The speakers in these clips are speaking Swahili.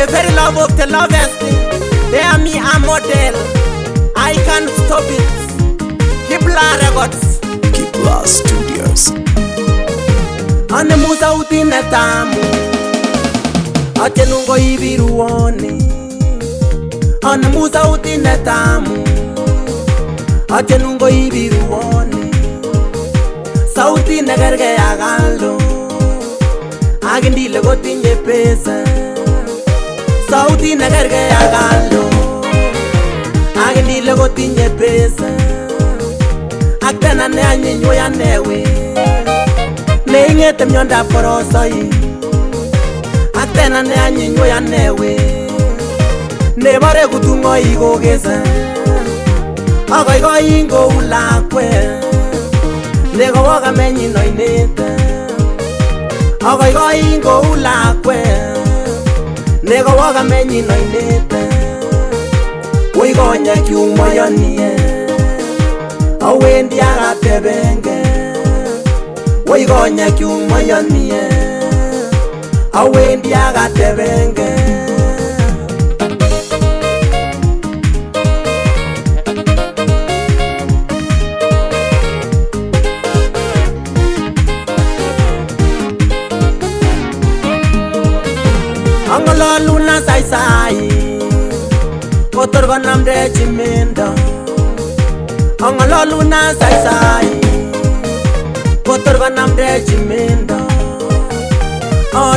the very love of the lovers. They are me a model. I can't stop it. Kibla Records, Kibla Studios. Ane Sautit na Tamu Ate nungo ibiruone. Ane Sautit na Tamu Ate nungo ibiruone. Sautit na garge agalo Agindile gotinye pesa. Sautit na garge agalo Agindile gotinye pesa. Aktena ne anyinyo ya newe Neingete myonda porosoi. Aktena ne anyinyo ya newe Nebare kutungo igogeza. Agoigoi ingo ulakwe Nego waga menyi noinete. Agoigoi ingo ulakwe Nego waga menyi noinete. Oigonya kiumoyonie Awendi agatebenge. Oigonya kiumoyonie Awendi agatebenge. Angolo luna sai sai Kotorgo namde chimendo. Angolo luna sai sai Kotorgo namde chimendo.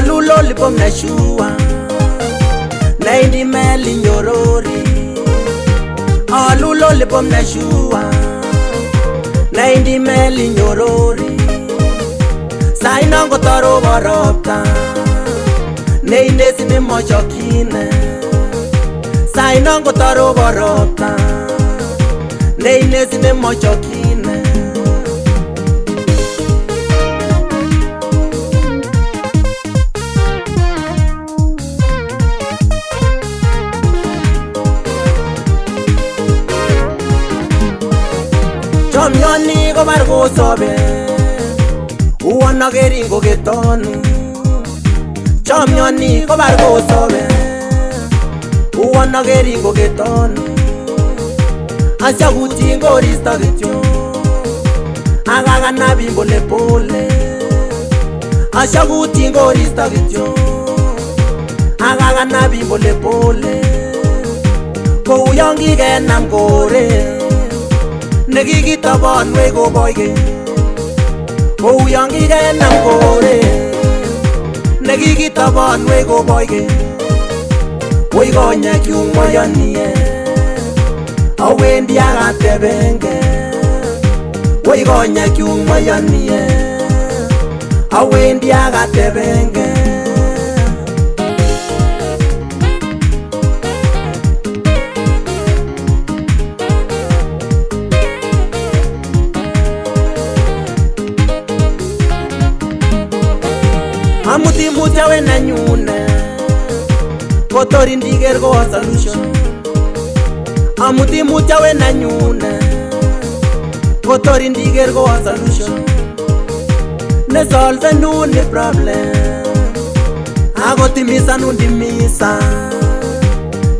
Lulo lipom na shua Naindi meli nyorori. Lulo lipom na shua Naindi meli nyorori. Sai nongo taro baropta Neindesi ni mochokine. Sai nongo taro baropta Neindesi ni mochokine. Chomyoni ko bargo sobe Uwana geringo getonu. Chomyoni ko bargo sobe Uwana geringo getonu. Asya kutingo rista getyo Agaga nabi pole pole. Asya kutingo rista getyo Agaga nabi pole pole. Ko uyongi genam gore Negigitobon wego boyge. Ko uyongi genam gore Negigitobon wego boyge. Oigonya kiumoyonie Awendi agatebenge. Oigonya kiumoyonie Awendi agatebenge. Amuti mutia we na nyune Kotori ndiger go solution. Amuti mutia we na nyune Kotori ndiger go solution. Ne solve nuni problem Agoti misa nundi misa.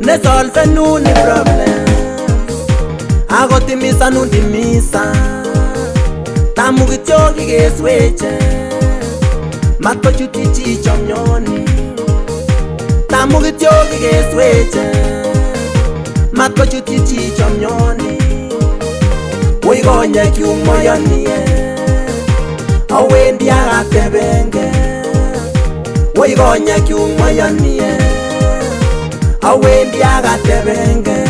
Ne solve nuni problem Agoti misa nundi misa. Tamu gityogi gesweche Matko chuti chi chomyoni. Tamu gityogi gesweche Matko chuti chi chomyoni. Oigonya kiumoyonie Awendi agatebenge. Oigonya kiumoyonie Awendi agatebenge.